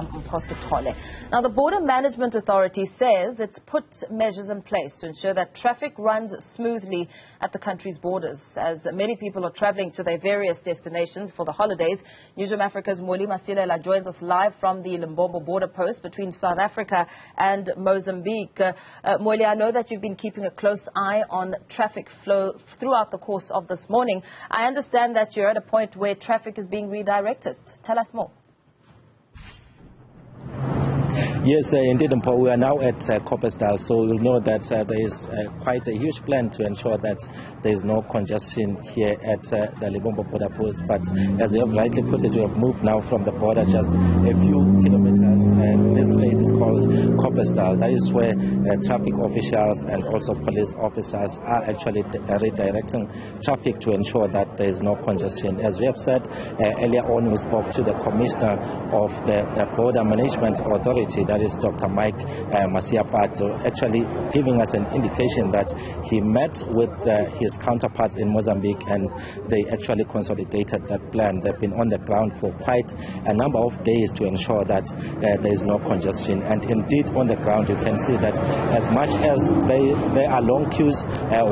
Mpositole. Now, the Border Management Authority says it's put measures in place to ensure that traffic runs smoothly at the country's borders. As many people are traveling to their various destinations for the holidays, Newzroom Afrika's Mweli Masilela joins us live from the Lebombo Border Post between South Africa and Mozambique. Mweli, I know that you've been keeping a close eye on traffic flow throughout the course of this morning. I understand that you're at a point where traffic is being redirected. Tell us more. Yes, indeed, we are now at Coppersdale, so you'll know that there is quite a huge plan to ensure that there is no congestion here at the Lebombo Border Post. But as you have rightly put it, you have moved now from the border just a few kilometers, and this place is called Coppersdale. That is where traffic officials and also police officers are actually redirecting traffic to ensure that there is no congestion. As we have said earlier on, we spoke to the Commissioner of the Border Management Authority, that is Dr. Mike Masilela, actually giving us an indication that he met with his counterparts in Mozambique and they actually consolidated that plan. They've been on the ground for quite a number of days to ensure that there is no congestion. And indeed, on the ground, you can see that as much as there are long queues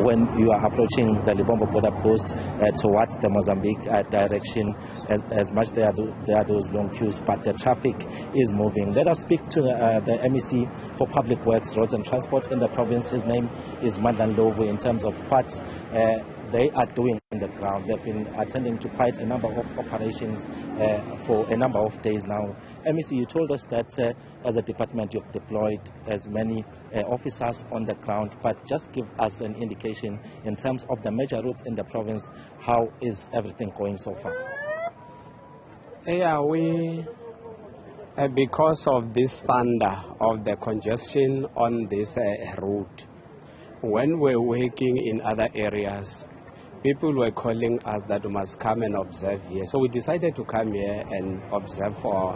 when you are approaching the Lebombo Border Post towards the Mozambique direction, as much there are those long queues, but the traffic is moving. Let us speak to the MEC for Public Works, Roads and Transport in the province. His name is Marianhill, in terms of what they are doing on the ground. They've been attending to quite a number of operations for a number of days now. MEC, you told us that as a department you've deployed as many officers on the ground, but just give us an indication in terms of the major routes in the province. How is everything going so far? Yeah, because of this thunder of the congestion on this route, when we're working in other areas, people were calling us that we must come and observe here. So we decided to come here and observe for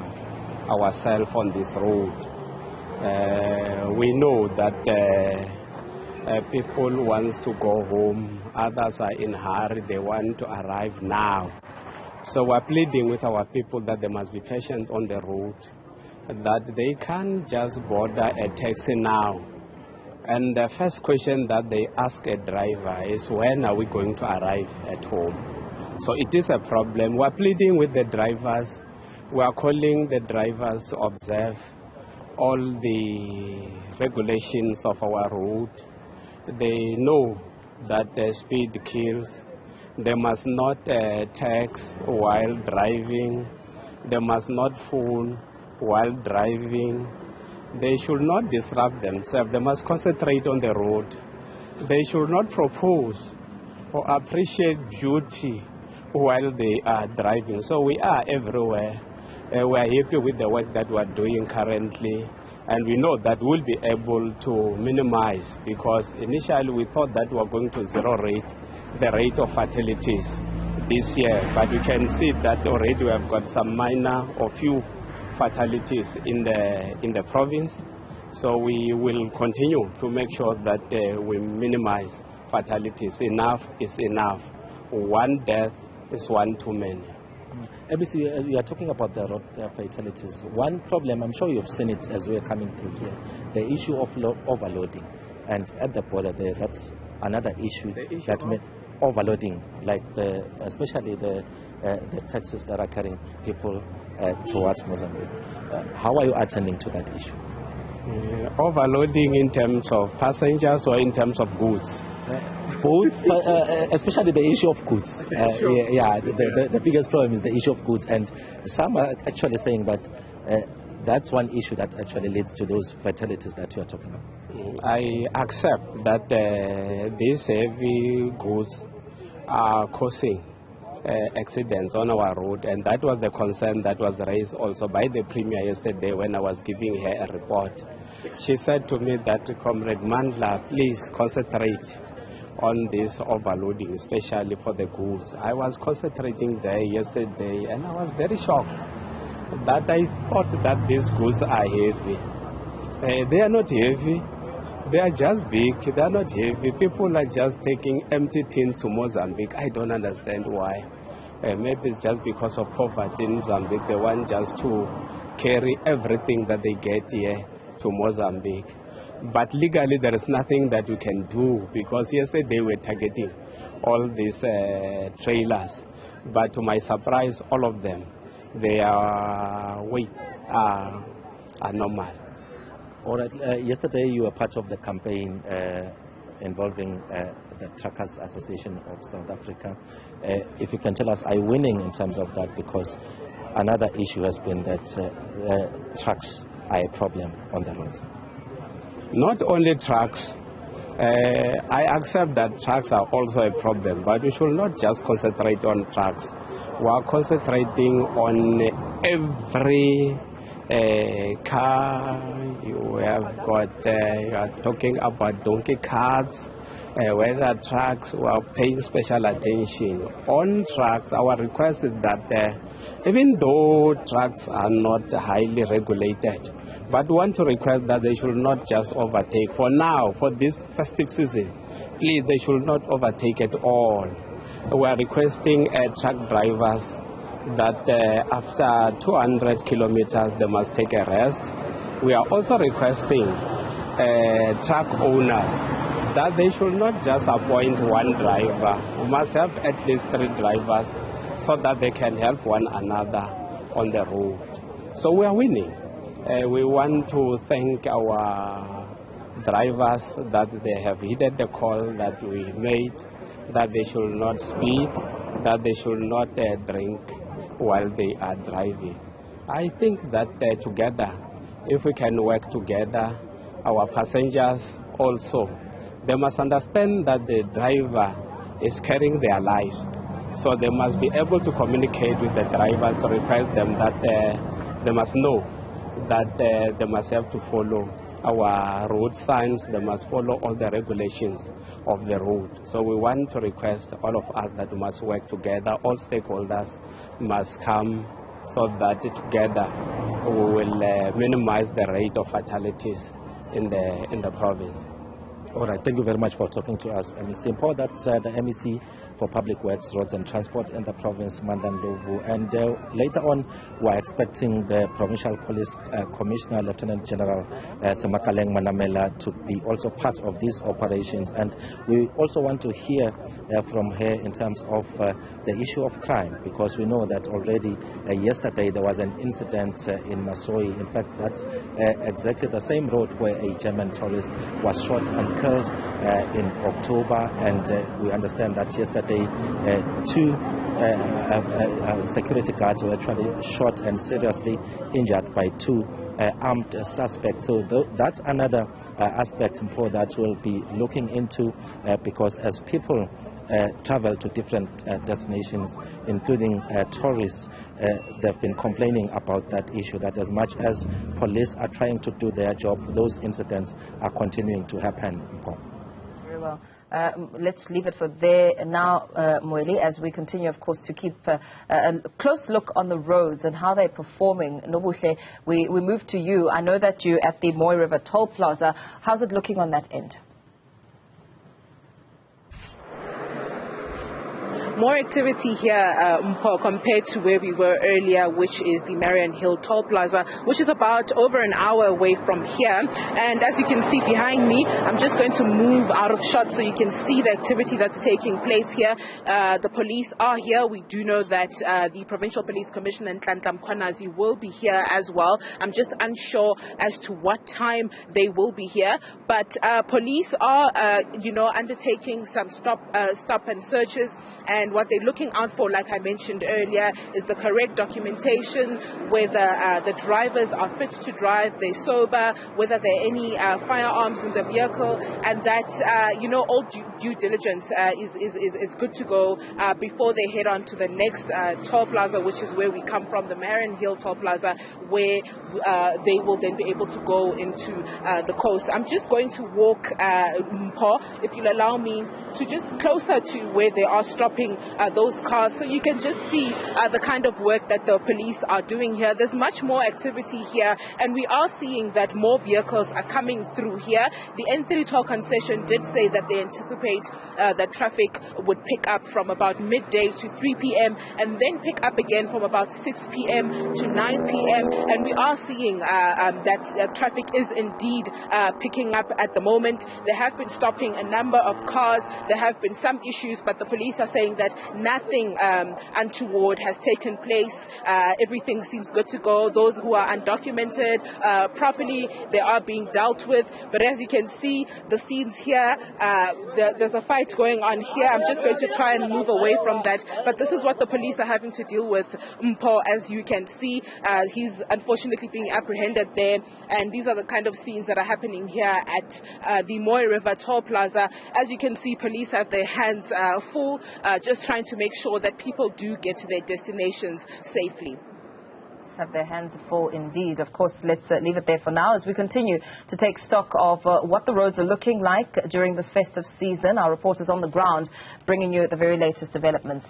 ourselves on this road. We know that people want to go home, others are in a hurry, they want to arrive now. So we're pleading with our people that they must be patient on the road, that they can't just board a taxi now. And the first question that they ask a driver is, when are we going to arrive at home? So it is a problem. We're pleading with the drivers. We are calling the drivers to observe all the regulations of our road. They know that the speed kills. They must not text while driving. They must not phone while driving. They should not disrupt themselves. They must concentrate on the road. They should not propose or appreciate beauty while they are driving. So we are everywhere. We are happy with the work that we are doing currently. And we know that we'll be able to minimize, because initially we thought that we were going to zero rate the rate of fatalities this year, but we can see that already we have got some minor or few fatalities in the province. So we will continue to make sure that we minimize fatalities. Enough is enough. One death is one too many. ABC, you are talking about the road fatalities. One problem, I'm sure you've seen it as we're coming through here, the issue of overloading. And at the border there, that's another issue, that overloading, like especially the taxis that are carrying people towards Mozambique. How are you attending to that issue? Overloading in terms of passengers or in terms of goods? Both, especially the issue of goods. The biggest problem is the issue of goods, and some are actually saying that that's one issue that actually leads to those fatalities that you are talking about. I accept that these heavy goods are causing accidents on our road, and that was the concern that was raised also by the Premier yesterday when I was giving her a report. She said to me that, Comrade Mandla, please concentrate on this overloading, especially for the goods. I was concentrating there yesterday, and I was very shocked that I thought that these goods are heavy. They are not heavy. They are just big. They are not heavy. People are just taking empty tins to Mozambique. I don't understand why. Maybe it's just because of poverty in Mozambique. They want just to carry everything that they get here to Mozambique. But legally there is nothing that we can do, because yesterday we were targeting all these trailers. But to my surprise, all of them, their weight are normal. All right. Yesterday you were part of the campaign involving the Truckers Association of South Africa. If you can tell us, are you winning in terms of that? Because another issue has been that trucks are a problem on the roads. Not only trucks. I accept that trucks are also a problem, but we should not just concentrate on trucks. We are concentrating on every car. You have got, you are talking about donkey carts, whether trucks, we are paying special attention. On trucks, our request is that even though trucks are not highly regulated, but we want to request that they should not just overtake. For now, for this festive season, please, they should not overtake at all. We are requesting truck drivers that after 200 kilometers, they must take a rest. We are also requesting truck owners that they should not just appoint one driver. We must have at least 3 drivers so that they can help one another on the road. So we are winning. We want to thank our drivers that they have heeded the call that we made, that they should not speed, that they should not drink while they are driving. I think that together, if we can work together, our passengers also, they must understand that the driver is carrying their life. So they must be able to communicate with the drivers to request them that they must know that they must have to follow our road signs, they must follow all the regulations of the road. So we want to request all of us that we must work together, all stakeholders must come so that together we will minimize the rate of fatalities in the province. All right, thank you very much for talking to us, MEC Mpo. That's the MEC for Public Works, Roads and Transport in the province, Mandandlovu. And later on, we're expecting the Provincial Police Commissioner, Lieutenant General Semakaleng Manamela, to be also part of these operations. And we also want to hear from her in terms of the issue of crime, because we know that already yesterday there was an incident in Masoi. In fact, that's exactly the same road where a German tourist was shot and killed in October, and we understand that yesterday 2 security guards were actually shot and seriously injured by 2 armed suspects. So that's another aspect that we'll be looking into, because as people travel to different destinations, including tourists, they've been complaining about that issue, that as much as police are trying to do their job, those incidents are continuing to happen. Very well. Let's leave it for there now, Mweli, as we continue, of course, to keep a close look on the roads and how they're performing. Nobuhle, we move to you. I know that you're at the Marianhill Toll Plaza. How's it looking on that end? More activity here, Mpo, compared to where we were earlier, which is the Marianhill Toll Plaza, which is about over an hour away from here. And as you can see behind me, I'm just going to move out of shot so you can see the activity that's taking place here. The police are here. We do know that the Provincial Police Commissioner Nhlanhla Mkhwanazi will be here as well. I'm just unsure as to what time they will be here. But police are, undertaking some stop and searches. And what they're looking out for, like I mentioned earlier, is the correct documentation, whether the drivers are fit to drive, they're sober, whether there are any firearms in the vehicle, and that, all due diligence is good to go before they head on to the next toll plaza, which is where we come from, the Marianhill Toll Plaza, where they will then be able to go into the coast. I'm just going to walk, Mpo, if you'll allow me, to just closer to where they are stopping those cars. So you can just see the kind of work that the police are doing here. There's much more activity here, and we are seeing that more vehicles are coming through here. The N3 toll concession did say that they anticipate that traffic would pick up from about midday to 3 p.m. and then pick up again from about 6 p.m. to 9 p.m. And we are seeing that traffic is indeed picking up at the moment. They have been stopping a number of cars. There have been some issues, but the police are saying that nothing untoward has taken place. Everything seems good to go. Those who are undocumented properly, they are being dealt with. But as you can see, the scenes here, there's a fight going on here. I'm just going to try and move away from that. But this is what the police are having to deal with, Mpo. As you can see, he's unfortunately being apprehended there. And these are the kind of scenes that are happening here at the Mweli River Toll Plaza. As you can see, police have their hands full, just trying to make sure that people do get to their destinations safely. Have their hands full indeed. Of course, let's leave it there for now as we continue to take stock of what the roads are looking like during this festive season. Our reporters on the ground bringing you the very latest developments.